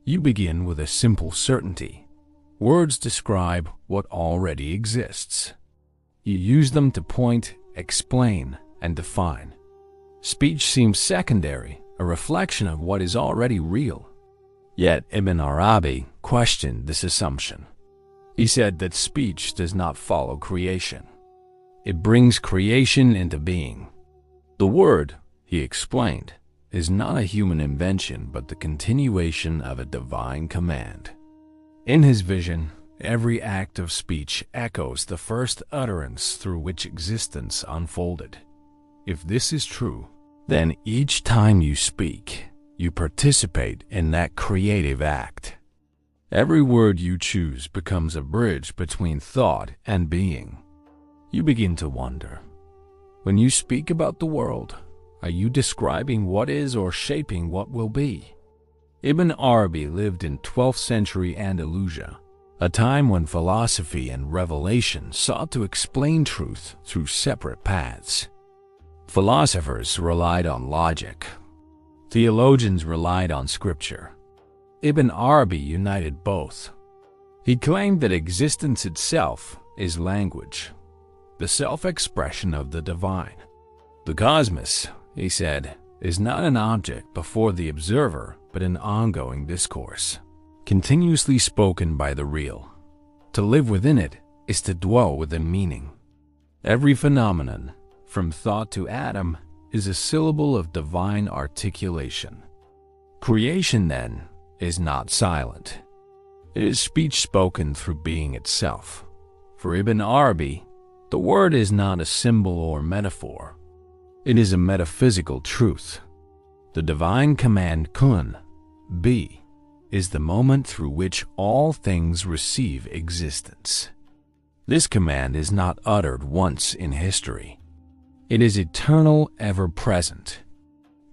You begin with a simple certainty. Words describe what already exists. You use them to point, explain, and define. Speech seems secondary, a reflection of what is already real. Yet Ibn Arabi questioned this assumption. He said that speech does not follow creation. It brings creation into being. The word, he explained, is not a human invention but the continuation of a divine command. In his vision, every act of speech echoes the first utterance through which existence unfolded. If this is true, then each time you speak, you participate in that creative act. Every word you choose becomes a bridge between thought and being. You begin to wonder, when you speak about the world, are you describing what is or shaping what will be? Ibn Arabi lived in 12th century Andalusia, a time when philosophy and revelation sought to explain truth through separate paths. Philosophers relied on logic. Theologians relied on scripture. Ibn Arabi united both. He claimed that existence itself is language, the self-expression of the divine. The cosmos, he said, is not an object before the observer, but an ongoing discourse, continuously spoken by the real. To live within it is to dwell within meaning. Every phenomenon, from thought to atom, is a syllable of divine articulation. Creation, then, is not silent. It is speech spoken through being itself. For Ibn Arabi, the word is not a symbol or metaphor. It is a metaphysical truth. The divine command kun, be, is the moment through which all things receive existence. This command is not uttered once in history. It is eternal, ever-present.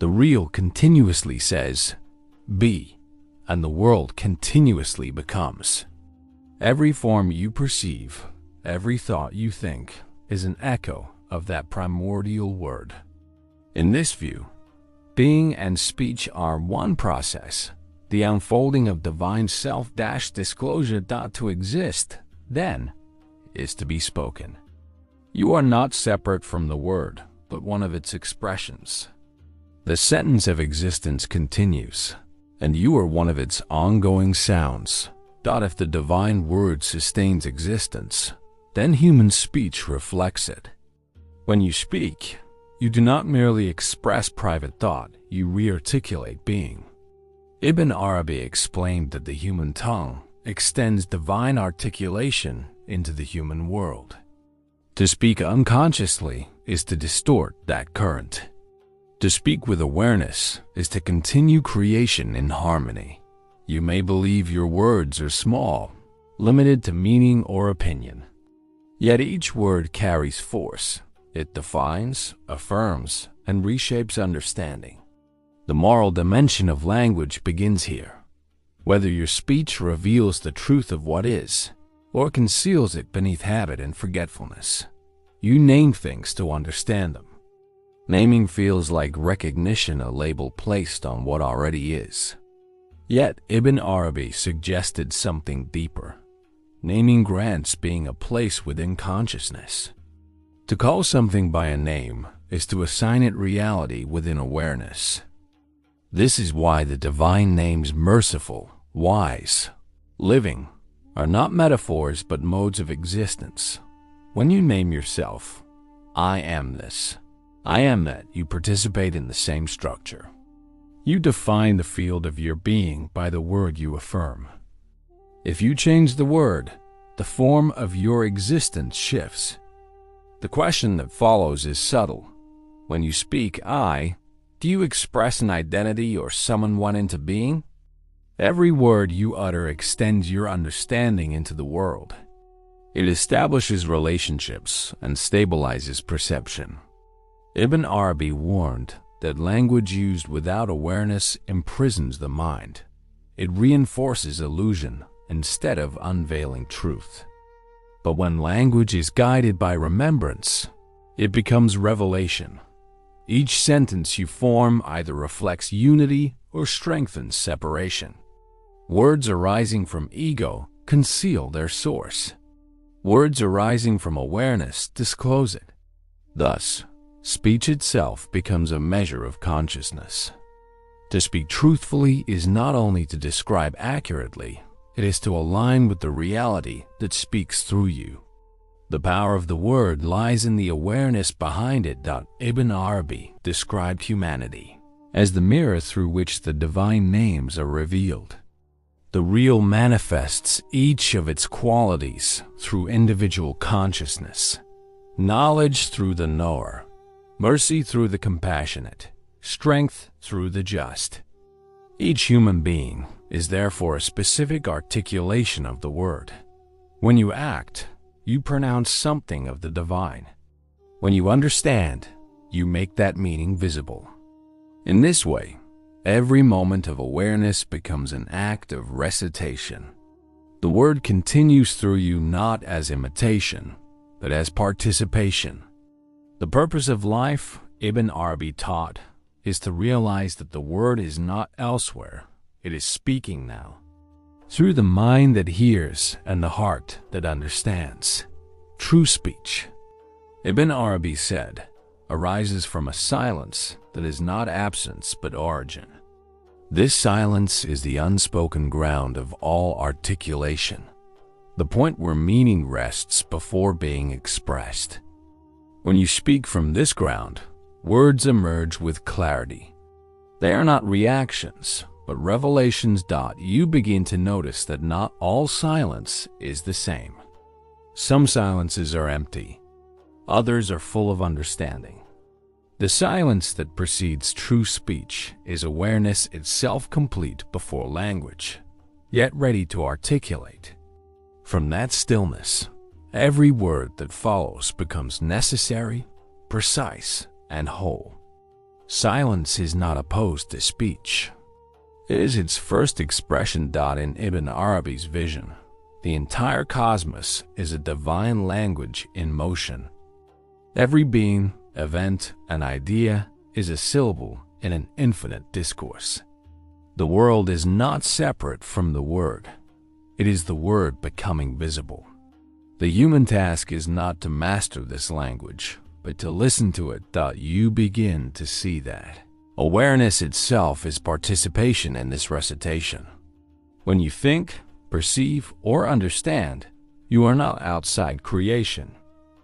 The real continuously says, be, and the world continuously becomes. Every form you perceive, every thought you think, is an echo of that primordial word. In this view, being and speech are one process, the unfolding of divine self-disclosure. To exist, then, is to be spoken. You are not separate from the word, but one of its expressions. The sentence of existence continues, and you are one of its ongoing sounds. If the divine word sustains existence, then human speech reflects it. When you speak, you do not merely express private thought, you re-articulate being. Ibn Arabi explained that the human tongue extends divine articulation into the human world. To speak unconsciously is to distort that current. To speak with awareness is to continue creation in harmony. You may believe your words are small, limited to meaning or opinion. Yet each word carries force. It defines, affirms, and reshapes understanding. The moral dimension of language begins here. Whether your speech reveals the truth of what is, or conceals it beneath habit and forgetfulness, you name things to understand them. Naming feels like recognition, a label placed on what already is. Yet Ibn Arabi suggested something deeper. Naming grants being a place within consciousness. To call something by a name is to assign it reality within awareness. This is why the divine names merciful, wise, living are not metaphors but modes of existence. When you name yourself, I am this, I am that, you participate in the same structure. You define the field of your being by the word you affirm. If you change the word, the form of your existence shifts. The question that follows is subtle. When you speak I, do you express an identity or summon one into being? Every word you utter extends your understanding into the world. It establishes relationships and stabilizes perception. Ibn Arabi warned that language used without awareness imprisons the mind. It reinforces illusion instead of unveiling truth. But when language is guided by remembrance, it becomes revelation. Each sentence you form either reflects unity or strengthens separation. Words arising from ego conceal their source. Words arising from awareness disclose it. Thus, speech itself becomes a measure of consciousness. To speak truthfully is not only to describe accurately, it is to align with the reality that speaks through you. The power of the word lies in the awareness behind it. Ibn Arabi described humanity as the mirror through which the divine names are revealed. The real manifests each of its qualities through individual consciousness, knowledge through the knower, mercy through the compassionate, strength through the just. Each human being is therefore a specific articulation of the word. When you act, you pronounce something of the divine. When you understand, you make that meaning visible. In this way, every moment of awareness becomes an act of recitation. The word continues through you not as imitation, but as participation. The purpose of life, Ibn Arabi taught, is to realize that the word is not elsewhere, it is speaking now. Through the mind that hears and the heart that understands. True speech, Ibn Arabi said, arises from a silence that is not absence but origin. This silence is the unspoken ground of all articulation, the point where meaning rests before being expressed. When you speak from this ground, words emerge with clarity. They are not reactions, but revelations. You begin to notice that not all silence is the same. Some silences are empty, others are full of understanding. The silence that precedes true speech is awareness itself, complete before language, yet ready to articulate. From that stillness, every word that follows becomes necessary, precise, and whole. Silence is not opposed to speech. It is its first expression. In Ibn Arabi's vision, the entire cosmos is a divine language in motion. Every being, event, and idea is a syllable in an infinite discourse. The world is not separate from the word. It is the word becoming visible. The human task is not to master this language, but to listen to it. You begin to see that awareness itself is participation in this recitation. When you think, perceive, or understand, you are not outside creation.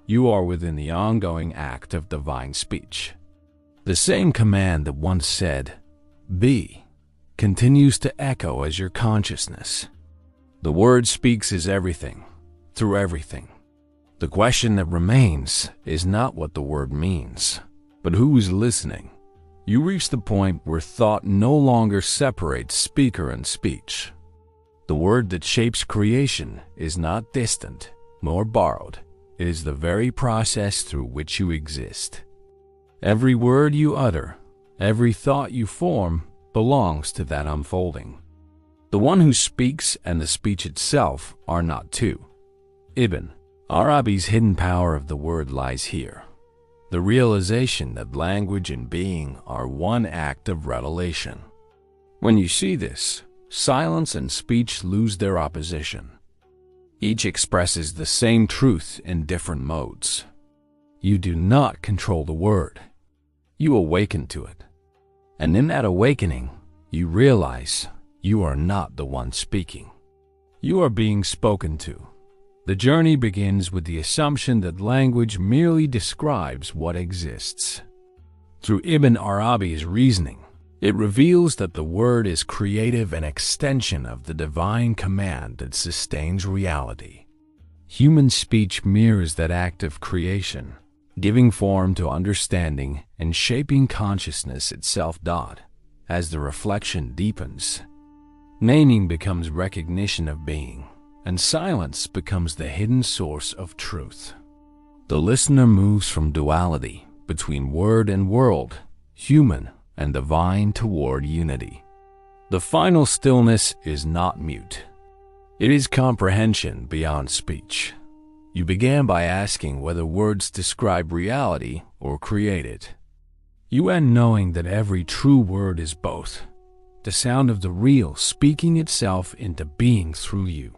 You are within the ongoing act of divine speech. The same command that once said, "Be," continues to echo as your consciousness. The word speaks as everything, through everything. The question that remains is not what the word means, but who is listening. You reach the point where thought no longer separates speaker and speech. The word that shapes creation is not distant nor borrowed. It is the very process through which you exist. Every word you utter, every thought you form, belongs to that unfolding. The one who speaks and the speech itself are not two. Ibn Arabi's hidden power of the word lies here. The realization that language and being are one act of revelation. When you see this, silence and speech lose their opposition. Each expresses the same truth in different modes. You do not control the word. You awaken to it. And in that awakening, you realize you are not the one speaking. You are being spoken to. The journey begins with the assumption that language merely describes what exists. Through Ibn Arabi's reasoning, it reveals that the word is creative, an extension of the divine command that sustains reality. Human speech mirrors that act of creation, giving form to understanding and shaping consciousness itself. As the reflection deepens, naming becomes recognition of being, and silence becomes the hidden source of truth. The listener moves from duality between word and world, human and divine, toward unity. The final stillness is not mute. It is comprehension beyond speech. You began by asking whether words describe reality or create it. You end knowing that every true word is both. the sound of the real speaking itself into being through you.